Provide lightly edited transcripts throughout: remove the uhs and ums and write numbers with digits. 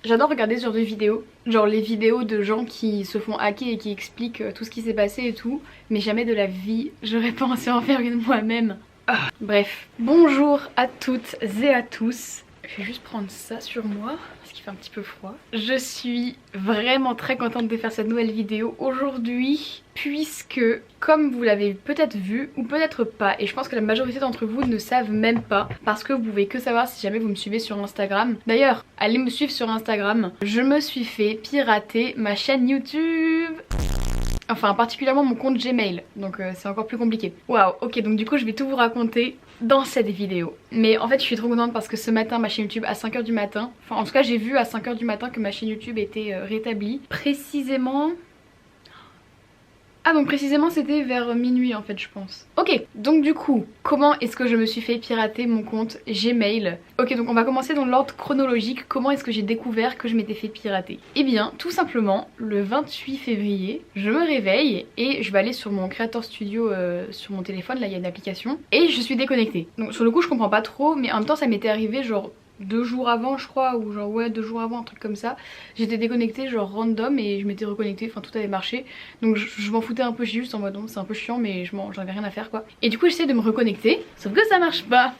J'adore regarder ce genre de vidéos, genre les vidéos de gens qui se font hacker et qui expliquent tout ce qui s'est passé et tout, mais jamais de la vie j'aurais pensé en faire une moi-même. Bref, bonjour à toutes et à tous. Je vais juste prendre ça sur moi parce qu'il fait un petit peu froid. Je suis vraiment très contente de faire cette nouvelle vidéo aujourd'hui puisque, comme vous l'avez peut-être vu ou peut-être pas, et je pense que la majorité d'entre vous ne savent même pas parce que vous pouvez que savoir si jamais vous me suivez sur Instagram. D'ailleurs, allez me suivre sur Instagram. Je me suis fait pirater ma chaîne YouTube. Enfin particulièrement mon compte Gmail, donc c'est encore plus compliqué. Waouh, ok, donc du coup je vais tout vous raconter dans cette vidéo. Mais en fait je suis trop contente parce que ce matin ma chaîne YouTube à 5 h du matin, enfin en tout cas j'ai vu à 5 h du matin que ma chaîne YouTube était rétablie. Précisément... Ah donc précisément c'était vers minuit en fait je pense. Ok, donc du coup, comment est-ce que je me suis fait pirater mon compte Gmail? Ok, donc on va commencer dans l'ordre chronologique. Comment est-ce que j'ai découvert que je m'étais fait pirater? Eh bien tout simplement le 28 février je me réveille et je vais aller sur mon Creator Studio sur mon téléphone, là il y a une application, et je suis déconnectée. Donc sur le coup je comprends pas trop, mais en même temps ça m'était arrivé genre 2 jours avant je crois, ou genre ouais 2 jours avant, un truc comme ça. J'étais déconnectée genre random et je m'étais reconnectée, enfin tout avait marché. Donc je m'en foutais un peu, j'ai juste en mode non c'est un peu chiant mais j'en avais rien à faire quoi. Et du coup j'essaie de me reconnecter, sauf que ça marche pas.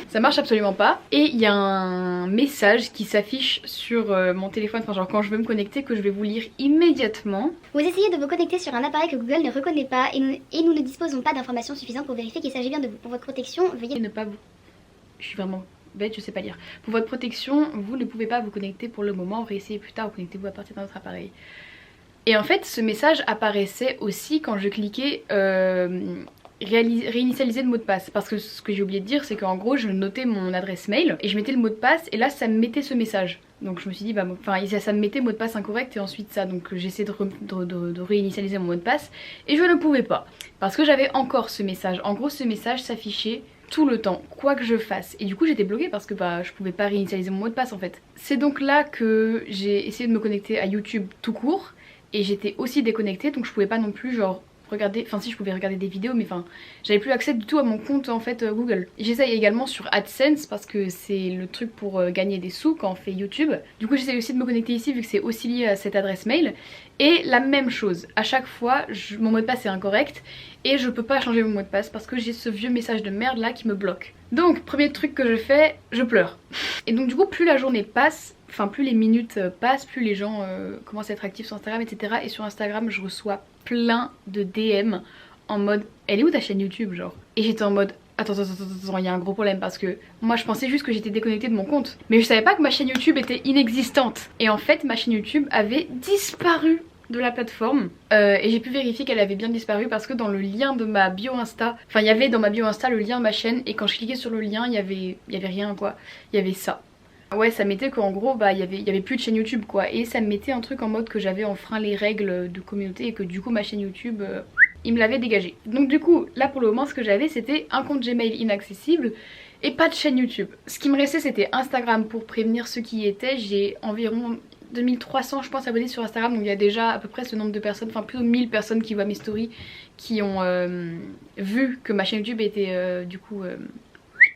Ça marche absolument pas. Et il y a un message qui s'affiche sur mon téléphone, enfin genre quand je veux me connecter, que je vais vous lire immédiatement. Vous essayez de vous connecter sur un appareil que Google ne reconnaît pas et nous ne disposons pas d'informations suffisantes pour vérifier qu'il s'agit bien de vous. Pour votre protection, veuillez... Et ne pas vous... Je suis vraiment... bête, je sais pas lire. Pour votre protection, vous ne pouvez pas vous connecter pour le moment, réessayez plus tard ou connectez-vous à partir d'un autre appareil. Et en fait, ce message apparaissait aussi quand je cliquais réinitialiser le mot de passe. Parce que ce que j'ai oublié de dire, c'est qu'en gros, je notais mon adresse mail et je mettais le mot de passe et là, ça me mettait ce message. Donc je me suis dit, bah, enfin, ça me mettait mot de passe incorrect et ensuite ça. Donc j'essaie de réinitialiser mon mot de passe et je ne pouvais pas. Parce que j'avais encore ce message. En gros, ce message s'affichait tout le temps, quoi que je fasse. Et du coup j'étais bloquée parce que bah je pouvais pas réinitialiser mon mot de passe en fait. C'est donc là que j'ai essayé de me connecter à YouTube tout court et j'étais aussi déconnectée, donc je pouvais pas non plus genre regarder, enfin si je pouvais regarder des vidéos mais enfin j'avais plus accès du tout à mon compte en fait Google. J'essaye également sur AdSense parce que c'est le truc pour gagner des sous quand on fait YouTube. Du coup j'essaye aussi de me connecter ici vu que c'est aussi lié à cette adresse mail. Et la même chose, à chaque fois mon mot de passe est incorrect et je peux pas changer mon mot de passe parce que j'ai ce vieux message de merde là qui me bloque. Donc premier truc que je fais, je pleure. Et donc du coup plus la journée passe, enfin plus les minutes passent, plus les gens commencent à être actifs sur Instagram, etc. Et sur Instagram je reçois plein de DM en mode elle est où ta chaîne YouTube genre. Et j'étais en mode attends, il y a un gros problème parce que moi je pensais juste que j'étais déconnectée de mon compte. Mais je savais pas que ma chaîne YouTube était inexistante. Et en fait ma chaîne YouTube avait disparu de la plateforme et j'ai pu vérifier qu'elle avait bien disparu parce que dans le lien de ma bio Insta, enfin il y avait dans ma bio Insta le lien de ma chaîne et quand je cliquais sur le lien il y avait rien quoi, il y avait ça. Ouais, ça mettait qu'en gros bah il y avait plus de chaîne YouTube quoi, et ça me mettait un truc en mode que j'avais enfreint les règles de communauté et que du coup ma chaîne YouTube il me l'avait dégagé. Donc du coup là pour le moment ce que j'avais c'était un compte Gmail inaccessible et pas de chaîne YouTube. Ce qui me restait c'était Instagram pour prévenir ceux qui y étaient. J'ai environ 2300 je pense abonnés sur Instagram, donc il y a déjà à peu près ce nombre de personnes, enfin plutôt 1000 personnes qui voient mes stories, qui ont vu que ma chaîne YouTube était du coup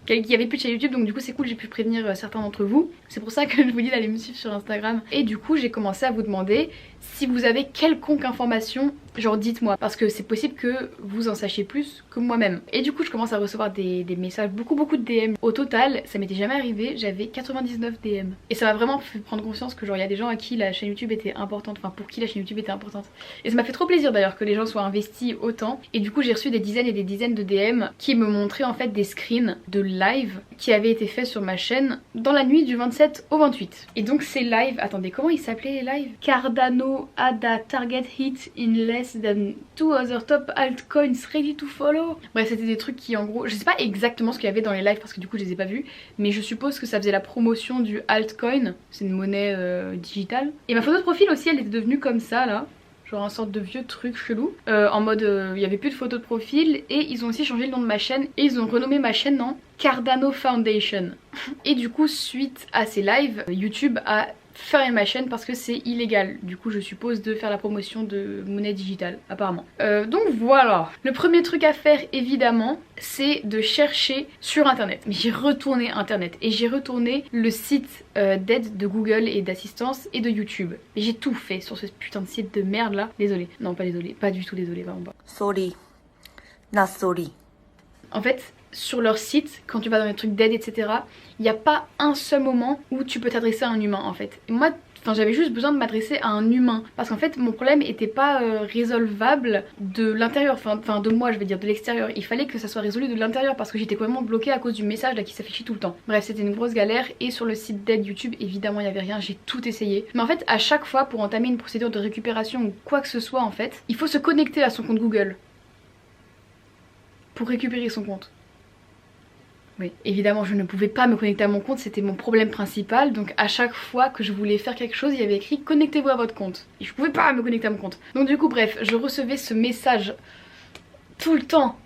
qu'il y avait plus de chaîne YouTube, donc du coup c'est cool, j'ai pu prévenir certains d'entre vous. C'est pour ça que je vous dis d'aller me suivre sur Instagram. Et du coup j'ai commencé à vous demander si vous avez quelconque information, genre dites-moi, parce que c'est possible que vous en sachiez plus que moi-même. Et du coup je commence à recevoir des messages, beaucoup de DM. Au total ça m'était jamais arrivé, j'avais 99 DM. Et ça m'a vraiment fait prendre conscience que genre il y a des gens à qui la chaîne YouTube était importante, enfin pour qui la chaîne YouTube était importante. Et ça m'a fait trop plaisir d'ailleurs que les gens soient investis autant. Et du coup j'ai reçu des dizaines et des dizaines de DM qui me montraient en fait des screens de live qui avaient été faits sur ma chaîne dans la nuit du 27 au 28. Et donc ces lives, attendez comment ils s'appelaient les lives? Cardano had a target hit in less than 2 other top altcoins ready to follow. Bref c'était des trucs qui en gros, je sais pas exactement ce qu'il y avait dans les lives parce que du coup je les ai pas vus, mais je suppose que ça faisait la promotion du altcoin, c'est une monnaie digitale. Et ma photo de profil aussi elle était devenue comme ça là, genre un sorte de vieux truc chelou, en mode il y avait plus de photo de profil. Et ils ont aussi changé le nom de ma chaîne et ils ont renommé ma chaîne en Cardano Foundation. Et du coup suite à ces lives, YouTube a fermé ma chaîne parce que c'est illégal. Du coup je suppose de faire la promotion de monnaie digitale apparemment. Donc voilà. Le premier truc à faire évidemment c'est de chercher sur internet. Mais j'ai retourné internet et j'ai retourné le site d'aide de Google et d'assistance et de YouTube. Et j'ai tout fait sur ce putain de site de merde là. Désolée. Non pas désolée. Pas du tout désolée. Vraiment pas. Sorry. Not sorry. En fait sur leur site, quand tu vas dans les trucs d'aide etc, il n'y a pas un seul moment où tu peux t'adresser à un humain en fait. Et moi j'avais juste besoin de m'adresser à un humain parce qu'en fait mon problème était pas résolvable de l'intérieur, enfin de moi je vais dire, de l'extérieur. Il fallait que ça soit résolu de l'intérieur parce que j'étais complètement bloquée à cause du message là qui s'affichait tout le temps. Bref c'était une grosse galère et sur le site d'aide YouTube évidemment il n'y avait rien, j'ai tout essayé. Mais en fait à chaque fois pour entamer une procédure de récupération ou quoi que ce soit en fait, il faut se connecter à son compte Google pour récupérer son compte. Oui, évidemment je ne pouvais pas me connecter à mon compte, c'était mon problème principal. Donc à chaque fois que je voulais faire quelque chose, il y avait écrit connectez-vous à votre compte. Et je pouvais pas me connecter à mon compte. Donc du coup bref, je recevais ce message tout le temps.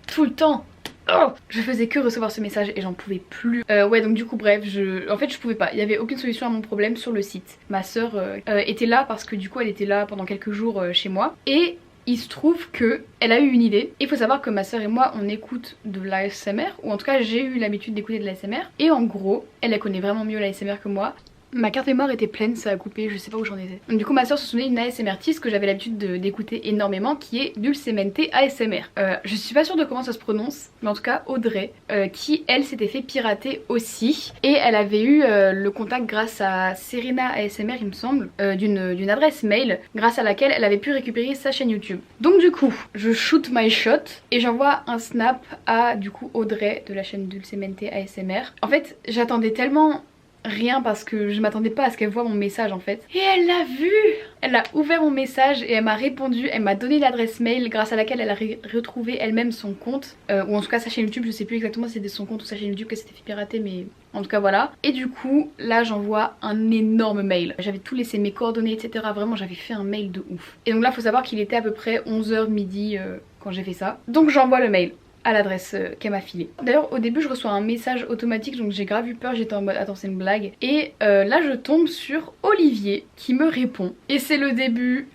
Oh, je faisais que recevoir ce message et j'en pouvais plus. Ouais donc du coup bref, en fait je pouvais pas. Il y avait aucune solution à mon problème sur le site. Ma soeur était là parce que du coup elle était là pendant quelques jours chez moi. Et il se trouve que elle a eu une idée. Il faut savoir que ma soeur et moi on écoute de l'ASMR, ou en tout cas j'ai eu l'habitude d'écouter de l'ASMR. Et en gros, elle connaît vraiment mieux l'ASMR que moi. Ma carte mémoire était pleine, ça a coupé, je sais pas où j'en étais. Donc, du coup ma soeur se souvenait d'une ASMR artiste que j'avais l'habitude d'écouter énormément, qui est Dulcemente ASMR. Je suis pas sûre de comment ça se prononce, mais en tout cas Audrey, qui elle s'était fait pirater aussi. Et elle avait eu le contact grâce à Serena ASMR il me semble, d'une adresse mail grâce à laquelle elle avait pu récupérer sa chaîne YouTube. Donc du coup je shoot my shot et j'envoie un snap à du coup Audrey de la chaîne Dulcemente ASMR. En fait j'attendais tellement rien parce que je m'attendais pas à ce qu'elle voit mon message en fait. Et elle l'a vu. Elle a ouvert mon message et elle m'a répondu, elle m'a donné l'adresse mail grâce à laquelle elle a retrouvé elle-même son compte, ou en tout cas sa chaîne YouTube. Je sais plus exactement si c'était son compte ou sa chaîne YouTube qu'elle s'était fait pirater, mais en tout cas voilà. Et du coup là j'envoie un énorme mail. J'avais tout laissé, mes coordonnées etc. Vraiment j'avais fait un mail de ouf. Et donc là faut savoir qu'il était à peu près 11h midi quand j'ai fait ça. Donc j'envoie le mail à l'adresse qu'elle m'a filée. D'ailleurs au début je reçois un message automatique, donc j'ai grave eu peur, j'étais en mode attends c'est une blague. Et là je tombe sur Olivier qui me répond et c'est le début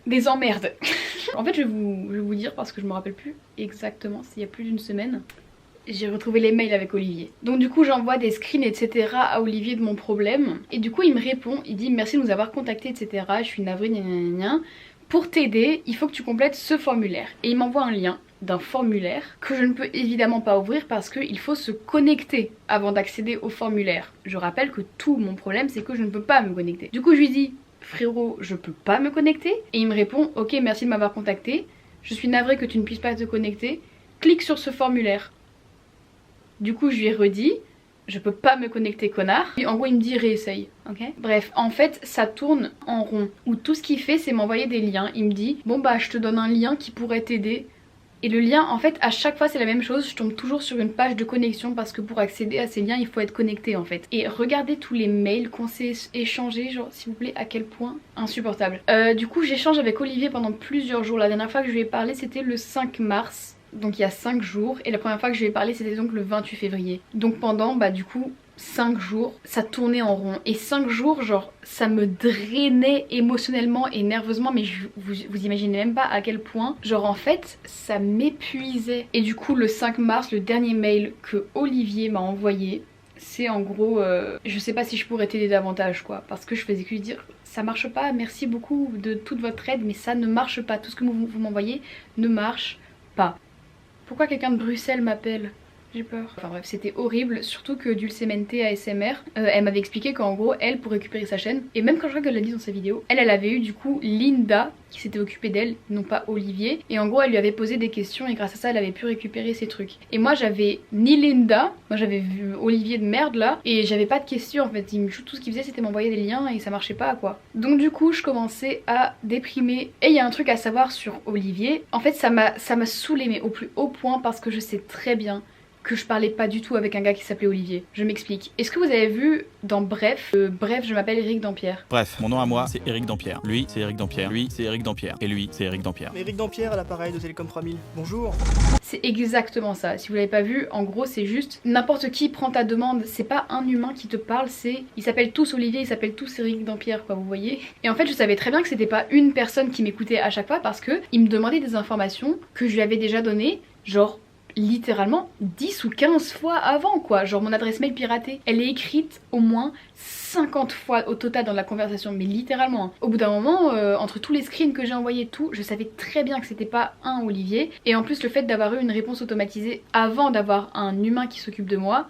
des emmerdes. En fait je vais vous dire parce que je me rappelle plus exactement, c'est il y a plus d'une semaine. J'ai retrouvé les mails avec Olivier. Donc du coup j'envoie des screens etc à Olivier de mon problème. Et du coup il me répond, il dit merci de nous avoir contacté etc. Je suis navrée gna gna gna. Pour t'aider il faut que tu complètes ce formulaire. Et il m'envoie un lien d'un formulaire que je ne peux évidemment pas ouvrir parce qu'il faut se connecter avant d'accéder au formulaire. Je rappelle que tout mon problème c'est que je ne peux pas me connecter. Du coup je lui dis frérot je peux pas me connecter. Et il me répond ok merci de m'avoir contacté. Je suis navrée que tu ne puisses pas te connecter. Clique sur ce formulaire. Du coup je lui ai redit je peux pas me connecter connard. Et en gros il me dit réessaye, ok. Bref en fait ça tourne en rond où tout ce qu'il fait c'est m'envoyer des liens. Il me dit bon bah je te donne un lien qui pourrait t'aider. Et le lien en fait à chaque fois c'est la même chose, je tombe toujours sur une page de connexion parce que pour accéder à ces liens il faut être connecté en fait. Et regardez tous les mails qu'on s'est échangés, genre s'il vous plaît à quel point insupportable. Du coup j'échange avec Olivier pendant plusieurs jours. La dernière fois que je lui ai parlé c'était le 5 mars, donc il y a 5 jours. Et la première fois que je lui ai parlé c'était donc le 28 février. Donc pendant bah du coup 5 jours ça tournait en rond. Et 5 jours genre ça me drainait émotionnellement et nerveusement. Mais vous imaginez même pas à quel point. Genre en fait ça m'épuisait. Et du coup le 5 mars le dernier mail que Olivier m'a envoyé, c'est en gros je sais pas si je pourrais t'aider davantage quoi. Parce que je faisais que lui dire ça marche pas, merci beaucoup de toute votre aide mais ça ne marche pas. Tout ce que vous m'envoyez ne marche pas. Pourquoi quelqu'un de Bruxelles m'appelle ? J'ai peur. Enfin bref, c'était horrible, surtout que Dulcemente ASMR, elle m'avait expliqué qu'en gros, elle, pour récupérer sa chaîne, et même quand je crois qu'elle l'a dit dans sa vidéo, elle avait eu du coup Linda qui s'était occupée d'elle, non pas Olivier, et en gros elle lui avait posé des questions et grâce à ça elle avait pu récupérer ses trucs. Et moi j'avais ni Linda, moi j'avais vu Olivier de merde là, et j'avais pas de questions en fait, tout ce qu'il faisait c'était m'envoyer des liens et ça marchait pas quoi. Donc du coup je commençais à déprimer. Et il y a un truc à savoir sur Olivier, en fait ça m'a saoulé mais au plus haut point parce que je sais très bien que je parlais pas du tout avec un gars qui s'appelait Olivier. Je m'explique. Est-ce que vous avez vu dans Bref, Bref, je m'appelle Eric Dampierre. Bref, mon nom à moi, c'est Eric Dampierre. Lui, c'est Eric Dampierre. Lui, c'est Eric Dampierre. Et lui, c'est Eric Dampierre. Eric Dampierre à l'appareil de Télécom 3000. Bonjour. C'est exactement ça. Si vous l'avez pas vu, en gros, c'est juste n'importe qui prend ta demande. C'est pas un humain qui te parle, c'est ils s'appellent tous Olivier, ils s'appellent tous Eric Dampierre, quoi, vous voyez. Et en fait, je savais très bien que c'était pas une personne qui m'écoutait à chaque fois parce que il me demandait des informations que je lui avais déjà données, genre littéralement 10 ou 15 fois avant, quoi. Genre mon adresse mail piratée, elle est écrite au moins 50 fois au total dans la conversation, mais littéralement. Au bout d'un moment, entre tous les screens que j'ai envoyés, tout, je savais très bien que c'était pas un Olivier. Et en plus, le fait d'avoir eu une réponse automatisée avant d'avoir un humain qui s'occupe de moi,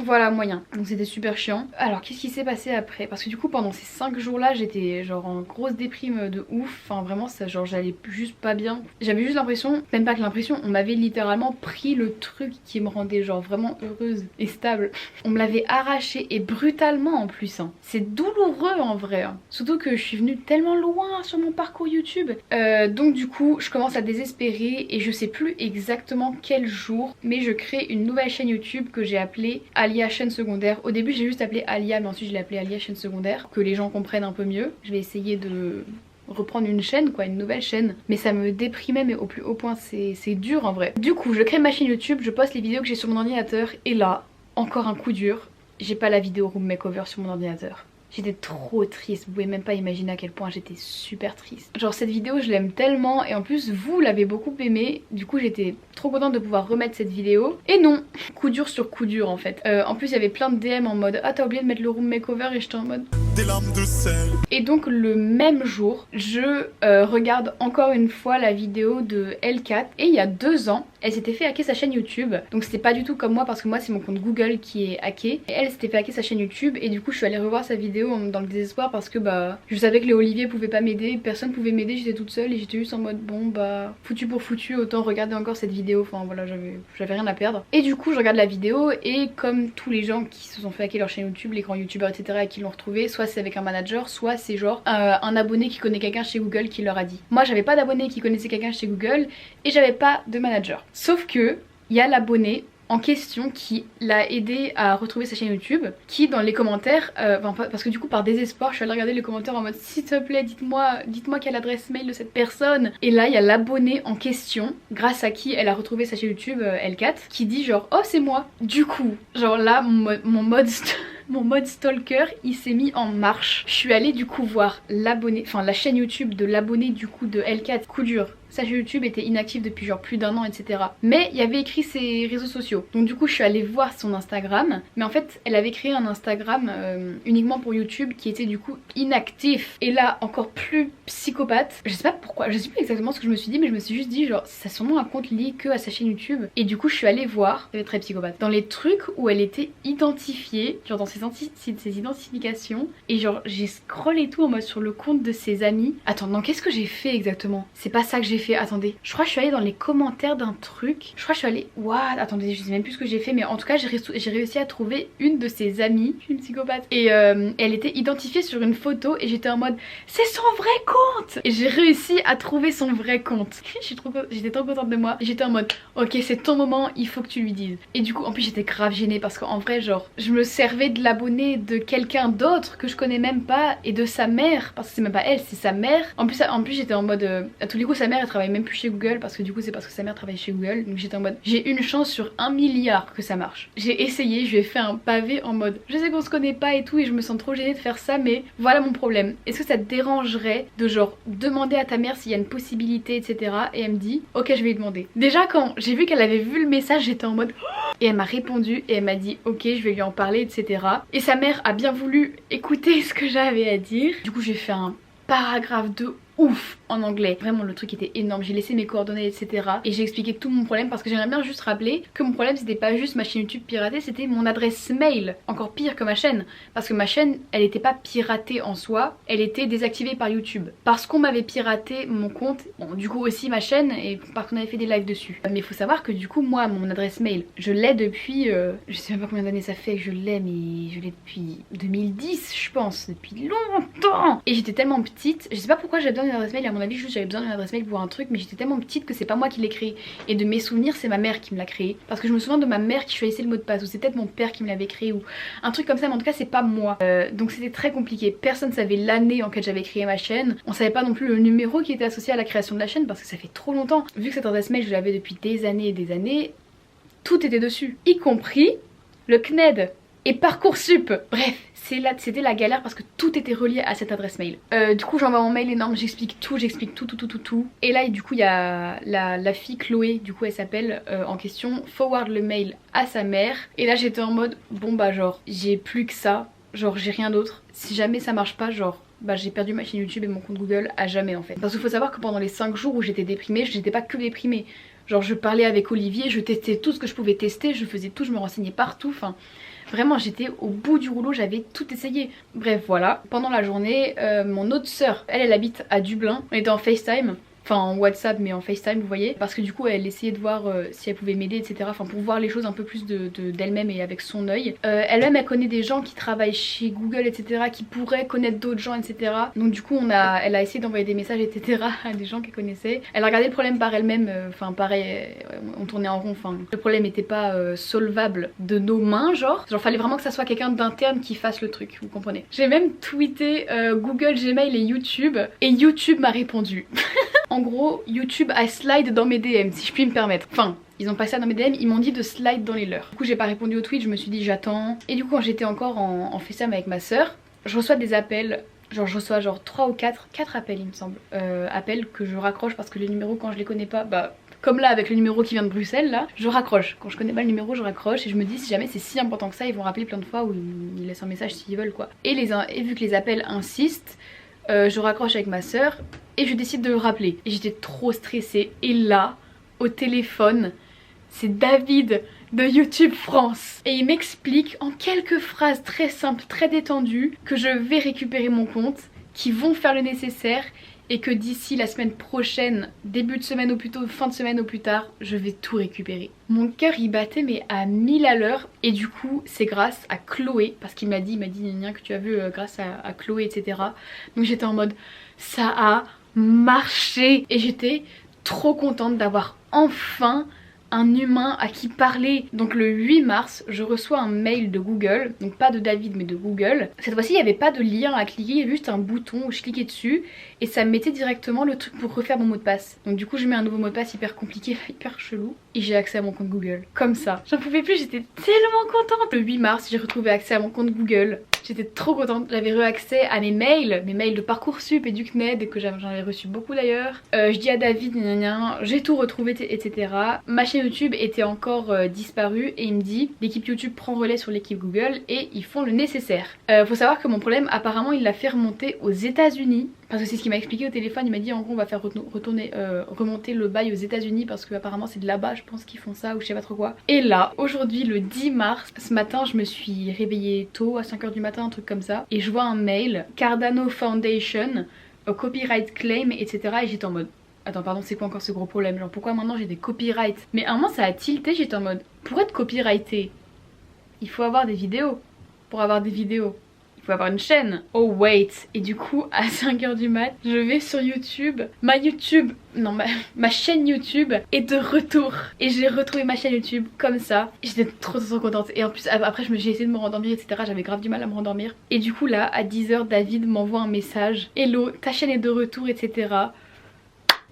voilà, moyen. Donc c'était super chiant. Alors qu'est-ce qui s'est passé après? Parce que du coup pendant ces 5 jours là j'étais genre en grosse déprime de ouf. Enfin vraiment ça, genre j'allais juste pas bien. J'avais juste l'impression, même pas que l'impression, on m'avait littéralement pris le truc qui me rendait genre vraiment heureuse et stable. On me l'avait arraché et brutalement en plus. Hein. C'est douloureux en vrai. Hein. Surtout que je suis venue tellement loin sur mon parcours YouTube. Donc du coup je commence à désespérer et je sais plus exactement quel jour, mais je crée une nouvelle chaîne YouTube que j'ai appelée Alia chaîne secondaire. Au début j'ai juste appelé Alia, mais ensuite je l'ai appelé Alia chaîne secondaire, que les gens comprennent un peu mieux. Je vais essayer de reprendre une chaîne, quoi, une nouvelle chaîne, mais ça me déprimait mais au plus haut point. C'est dur en vrai. Du coup je crée ma chaîne YouTube, je poste les vidéos que j'ai sur mon ordinateur et là encore un coup dur, j'ai pas la vidéo room makeover sur mon ordinateur. J'étais trop triste, vous pouvez même pas imaginer à quel point j'étais super triste. Genre cette vidéo je l'aime tellement et en plus vous l'avez beaucoup aimée, du coup j'étais trop contente de pouvoir remettre cette vidéo. Et non, coup dur sur coup dur en fait. En plus il y avait plein de DM en mode ah t'as oublié de mettre le room makeover et j'étais en mode Des larmes de sel. Et donc le même jour je regarde encore une fois la vidéo de L4 et il y a 2 ans elle s'était fait hacker sa chaîne YouTube. Donc c'était pas du tout comme moi parce que moi c'est mon compte Google qui est hacké. Et elle s'était fait hacker sa chaîne YouTube et du coup je suis allée revoir sa vidéo dans le désespoir parce que bah je savais que les Olivier pouvaient pas m'aider, personne pouvait m'aider, j'étais toute seule et j'étais juste en mode bon bah foutu pour foutu, autant regarder encore cette vidéo, enfin voilà j'avais rien à perdre. Et du coup je regarde la vidéo et comme tous les gens qui se sont fait hacker leur chaîne YouTube, les grands youtubeurs etc et qui l'ont retrouvé, soit c'est avec un manager, soit c'est genre un abonné qui connaît quelqu'un chez Google qui leur a dit. Moi j'avais pas d'abonné qui connaissait quelqu'un chez Google et j'avais pas de manager. Sauf que il y a l'abonné en question qui l'a aidé à retrouver sa chaîne YouTube, qui dans les commentaires, parce que du coup par désespoir je suis allée regarder les commentaires en mode s'il te plaît dites-moi quelle adresse mail de cette personne. Et là il y a l'abonné en question grâce à qui elle a retrouvé sa chaîne YouTube L4 qui dit genre oh c'est moi. Du coup genre là mon mode stalker il s'est mis en marche. Je suis allée du coup voir l'abonné, enfin la chaîne YouTube de l'abonné du coup de L4, coup dur. Sa chaîne YouTube était inactive depuis genre plus d'1 an etc. Mais il y avait écrit ses réseaux sociaux. Donc du coup je suis allée voir son Instagram. Mais en fait elle avait créé un Instagram uniquement pour YouTube qui était du coup inactif. Et là encore plus psychopathe. Je sais pas pourquoi, je sais plus exactement ce que je me suis dit, mais je me suis juste dit genre c'est sûrement un compte lié que à sa chaîne YouTube. Et du coup je suis allée voir, elle est très psychopathe, dans les trucs où elle était identifiée, genre dans ses identifications. Et genre j'ai scrollé tout en mode sur le compte de ses amis. Attends non qu'est-ce que j'ai fait exactement? C'est pas ça que j'ai fait, attendez. Je crois que je suis allée dans les commentaires d'un truc. Je crois que je suis allée... What? Attendez, je sais même plus ce que j'ai fait, mais en tout cas j'ai réussi à trouver une de ses amies. Je suis une psychopathe. Et elle était identifiée sur une photo et j'étais en mode c'est son vrai compte! Et j'ai réussi à trouver son vrai compte. J'étais trop contente de moi. J'étais en mode ok c'est ton moment, il faut que tu lui dises. Et du coup en plus j'étais grave gênée parce qu'en vrai genre je me servais de l'abonné de quelqu'un d'autre que je connais même pas et de sa mère, parce que c'est même pas elle, c'est sa mère. En plus j'étais en mode à tous les coups sa mère elle travaille même plus chez Google parce que du coup c'est parce que sa mère travaille chez Google. Donc j'étais en mode j'ai une chance sur 1 milliard que ça marche. J'ai essayé, je lui ai fait un pavé en mode je sais qu'on se connaît pas et tout et je me sens trop gênée de faire ça, mais voilà mon problème. Est-ce que ça te dérangerait de genre demander à ta mère s'il y a une possibilité etc. Et elle me dit ok je vais lui demander. Déjà quand j'ai vu qu'elle avait vu le message j'étais en mode et elle m'a répondu et elle m'a dit ok je vais lui en parler etc. Et sa mère a bien voulu écouter ce que j'avais à dire. Du coup j'ai fait un paragraphe de ouf en anglais, vraiment le truc était énorme, j'ai laissé mes coordonnées etc. Et j'ai expliqué tout mon problème parce que j'aimerais bien juste rappeler que mon problème c'était pas juste ma chaîne YouTube piratée, c'était mon adresse mail, encore pire que ma chaîne, parce que ma chaîne elle était pas piratée en soi, elle était désactivée par YouTube parce qu'on m'avait piraté mon compte, bon du coup aussi ma chaîne et parce qu'on avait fait des lives dessus. Mais il faut savoir que du coup moi mon adresse mail je l'ai depuis je sais même pas combien d'années ça fait que je l'ai, mais je l'ai depuis 2010 je pense, depuis longtemps. Et j'étais tellement petite, je sais pas pourquoi j'avais besoin d'une adresse mail et à mon avis juste j'avais besoin d'une adresse mail pour un truc, mais j'étais tellement petite que c'est pas moi qui l'ai créée. Et de mes souvenirs c'est ma mère qui me l'a créée. Parce que je me souviens de ma mère qui choisissait le mot de passe, ou c'est peut-être mon père qui me l'avait créé ou un truc comme ça, mais en tout cas c'est pas moi. Donc c'était très compliqué. Personne savait l'année en laquelle j'avais créé ma chaîne. On savait pas non plus le numéro qui était associé à la création de la chaîne parce que ça fait trop longtemps. Vu que cette adresse mail je l'avais depuis des années et des années, tout était dessus. Y compris le CNED et Parcoursup. Bref, c'était la galère parce que tout était relié à cette adresse mail. Du coup j'envoie mon mail énorme, j'explique tout. Et là du coup il y a la fille Chloé, du coup elle s'appelle en question, forward le mail à sa mère. Et là j'étais en mode bon bah genre j'ai plus que ça, genre j'ai rien d'autre. Si jamais ça marche pas, genre bah j'ai perdu ma chaîne YouTube et mon compte Google à jamais en fait. Parce qu'il faut savoir que pendant les 5 jours où j'étais déprimée, je n'étais pas que déprimée. Genre je parlais avec Olivier, je testais tout ce que je pouvais tester, je faisais tout, je me renseignais partout, enfin... Vraiment j'étais au bout du rouleau, j'avais tout essayé. Bref voilà, pendant la journée, mon autre sœur, elle habite à Dublin, on était en FaceTime. Enfin en WhatsApp mais en FaceTime vous voyez. Parce que du coup elle essayait de voir si elle pouvait m'aider etc. Enfin pour voir les choses un peu plus d'elle-même et avec son œil. Elle-même elle connaît des gens qui travaillent chez Google etc. Qui pourraient connaître d'autres gens etc. Donc du coup elle a essayé d'envoyer des messages etc. à des gens qu'elle connaissait. Elle a regardé le problème par elle-même. Enfin pareil on tournait en rond. Enfin le problème n'était pas solvable de nos mains genre. Genre fallait vraiment que ça soit quelqu'un d'interne qui fasse le truc, vous comprenez. J'ai même tweeté Google, Gmail et YouTube. Et YouTube m'a répondu. En gros, YouTube a slide dans mes DM, si je puis me permettre. Enfin, ils ont pas ça dans mes DM, ils m'ont dit de slide dans les leurs. Du coup, j'ai pas répondu au tweet, je me suis dit j'attends. Et du coup, quand j'étais encore en FaceTime avec ma soeur, je reçois des appels. Genre je reçois genre 3 ou 4 appels il me semble. Appels que je raccroche parce que les numéros quand je les connais pas, bah... Comme là avec le numéro qui vient de Bruxelles là, je raccroche. Quand je connais pas le numéro je raccroche et je me dis si jamais c'est si important que ça ils vont rappeler plein de fois ou ils laissent un message s'ils veulent quoi. Et vu que les appels insistent, je raccroche avec ma soeur et je décide de le rappeler. Et j'étais trop stressée et là, au téléphone, c'est David de YouTube France. Et il m'explique en quelques phrases très simples, très détendues, que je vais récupérer mon compte, qu'ils vont faire le nécessaire et que d'ici la semaine prochaine, début de semaine au plus tôt, fin de semaine au plus tard, je vais tout récupérer. Mon cœur il battait mais à 1000 à l'heure et du coup c'est grâce à Chloé, parce qu'il m'a dit que tu as vu grâce à Chloé etc. Donc j'étais en mode ça a marché et j'étais trop contente d'avoir enfin un humain à qui parler. Donc le 8 mars je reçois un mail de Google, donc pas de David mais de Google. Cette fois-ci il n'y avait pas de lien à cliquer, il y avait juste un bouton où je cliquais dessus et ça me mettait directement le truc pour refaire mon mot de passe. Donc du coup je mets un nouveau mot de passe hyper compliqué, hyper chelou et j'ai accès à mon compte Google. Comme ça, j'en pouvais plus, j'étais tellement contente. Le 8 mars j'ai retrouvé accès à mon compte Google. J'étais trop contente, j'avais re-accès à mes mails de Parcoursup et du CNED que j'en avais reçu beaucoup d'ailleurs. Je dis à David, j'ai tout retrouvé etc. Ma chaîne YouTube était encore disparue et il me dit l'équipe YouTube prend relais sur l'équipe Google et ils font le nécessaire. Faut savoir que mon problème apparemment il l'a fait remonter aux États-Unis. Parce que c'est ce qu'il m'a expliqué au téléphone, il m'a dit en gros on va faire remonter le bail aux États-Unis parce que apparemment c'est de là-bas je pense qu'ils font ça ou je sais pas trop quoi. Et là aujourd'hui le 10 mars, ce matin je me suis réveillée tôt à 5h du matin, un truc comme ça, et je vois un mail Cardano Foundation, copyright claim etc. et j'étais en mode attends pardon c'est quoi encore ce gros problème, genre pourquoi maintenant j'ai des copyrights. Mais à un moment ça a tilté, j'étais en mode pour être copyrighté il faut avoir des vidéos, pour avoir des vidéos il faut avoir une chaîne. Oh wait. Et du coup à 5h du mat je vais sur YouTube. Ma chaîne YouTube est de retour. Et j'ai retrouvé ma chaîne YouTube comme ça. J'étais trop contente. Et en plus après j'ai essayé de me rendormir etc. J'avais grave du mal à me rendormir. Et du coup là à 10h David m'envoie un message. Hello, ta chaîne est de retour etc.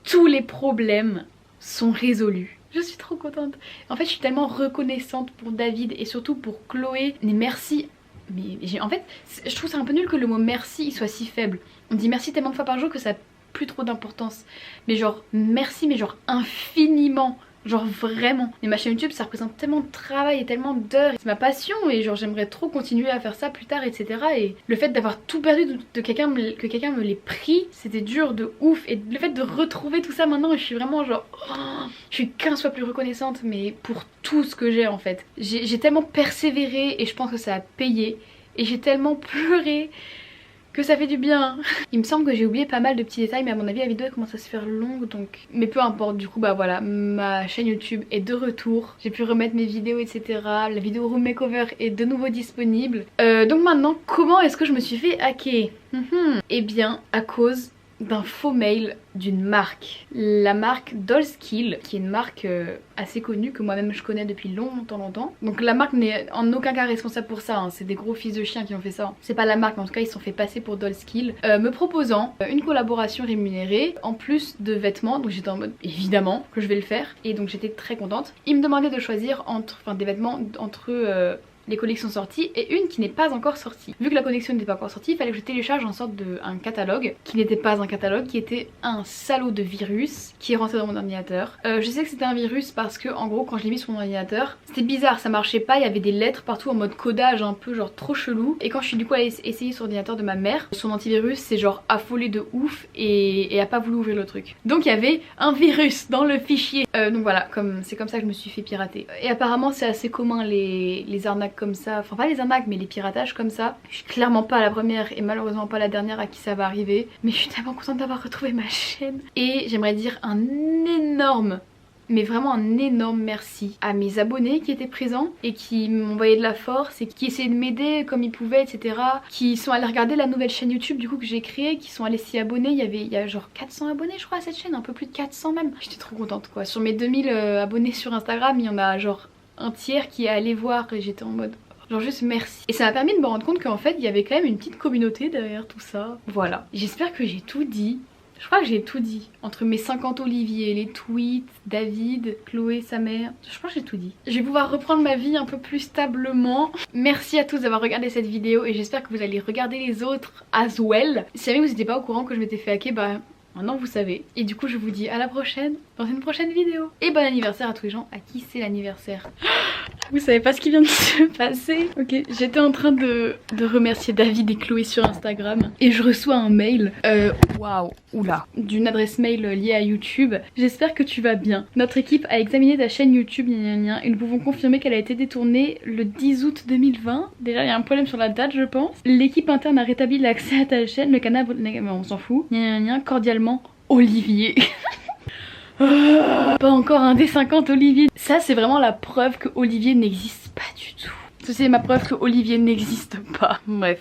Tous les problèmes sont résolus. Je suis trop contente. En fait je suis tellement reconnaissante pour David et surtout pour Chloé. Mais merci. Mais en fait je trouve ça un peu nul que le mot merci il soit si faible. On dit merci tellement de fois par jour que ça n'a plus trop d'importance. Mais genre merci mais genre infiniment. Genre vraiment. Mais ma chaîne YouTube ça représente tellement de travail et tellement d'heures. C'est ma passion et genre j'aimerais trop continuer à faire ça plus tard etc. Et le fait d'avoir tout perdu, que quelqu'un me l'ait pris, c'était dur de ouf. Et le fait de retrouver tout ça maintenant, je suis vraiment genre je suis 15 fois plus reconnaissante mais pour tout ce que j'ai en fait. J'ai tellement persévéré et je pense que ça a payé. Et j'ai tellement pleuré que ça fait du bien. Il me semble que j'ai oublié pas mal de petits détails mais à mon avis la vidéo elle commence à se faire longue donc... Mais peu importe, du coup bah voilà, ma chaîne YouTube est de retour. J'ai pu remettre mes vidéos etc. La vidéo room makeover est de nouveau disponible. Donc maintenant comment est-ce que je me suis fait hacker? Eh bien à cause d'un faux mail d'une marque. La marque Dollskill, qui est une marque assez connue que moi-même je connais depuis longtemps. Donc la marque n'est en aucun cas responsable pour ça, hein. C'est des gros fils de chiens qui ont fait ça. C'est pas la marque, mais en tout cas ils se sont fait passer pour Dollskill, me proposant une collaboration rémunérée en plus de vêtements. Donc j'étais en mode évidemment que je vais le faire et donc j'étais très contente. Ils me demandaient de choisir des vêtements entre les collections sorties et une qui n'est pas encore sortie. Vu que la collection n'était pas encore sortie, il fallait que je télécharge en sorte un catalogue qui n'était pas un catalogue, qui était un salaud de virus qui est rentré dans mon ordinateur. Je sais que c'était un virus parce que en gros quand je l'ai mis sur mon ordinateur, c'était bizarre, ça marchait pas, il y avait des lettres partout en mode codage un peu genre trop chelou. Et quand je suis du coup allée essayer sur l'ordinateur de ma mère, son antivirus s'est genre affolé de ouf et a pas voulu ouvrir le truc. Donc il y avait un virus dans le fichier. Donc voilà, c'est comme ça que je me suis fait pirater. Et apparemment c'est assez commun les arnaques comme ça, enfin pas les arnaques mais les piratages comme ça. Je suis clairement pas la première et malheureusement pas la dernière à qui ça va arriver, mais je suis tellement contente d'avoir retrouvé ma chaîne. Et j'aimerais dire un énorme, mais vraiment un énorme merci à mes abonnés qui étaient présents et qui m'envoyaient de la force et qui essayaient de m'aider comme ils pouvaient, etc. Qui sont allés regarder la nouvelle chaîne YouTube du coup que j'ai créée, qui sont allés s'y abonner. Il y a genre 400 abonnés je crois à cette chaîne, un peu plus de 400 même. J'étais trop contente quoi. Sur mes 2000 abonnés sur Instagram, il y en a genre un tiers qui est allé voir et j'étais en mode genre juste merci. Et ça m'a permis de me rendre compte qu'en fait il y avait quand même une petite communauté derrière tout ça. Voilà, j'espère que j'ai tout dit. Je crois que j'ai tout dit. Entre mes 50 Olivier, les tweets, David, Chloé, sa mère. Je crois que j'ai tout dit. Je vais pouvoir reprendre ma vie un peu plus stablement. Merci à tous d'avoir regardé cette vidéo et j'espère que vous allez regarder les autres as well. Si jamais vous n'étiez pas au courant que je m'étais fait hacker, bah maintenant vous savez. Et du coup je vous dis à la prochaine dans une prochaine vidéo. Et bon anniversaire à tous les gens à qui c'est l'anniversaire. Vous savez pas ce qui vient de se passer. Ok, j'étais en train de remercier David et Chloé sur Instagram et je reçois un mail waouh, oula, d'une adresse mail liée à YouTube. J'espère que tu vas bien. Notre équipe a examiné ta chaîne YouTube et nous pouvons confirmer qu'elle a été détournée le 10 août 2020. Déjà il y a un problème sur la date je pense. L'équipe interne a rétabli l'accès à ta chaîne, le canal, on s'en fout. Cordialement Olivier. Pas encore un des 50 Olivier. Ça c'est vraiment la preuve que Olivier n'existe pas du tout. C'est ma preuve que Olivier n'existe pas. Bref.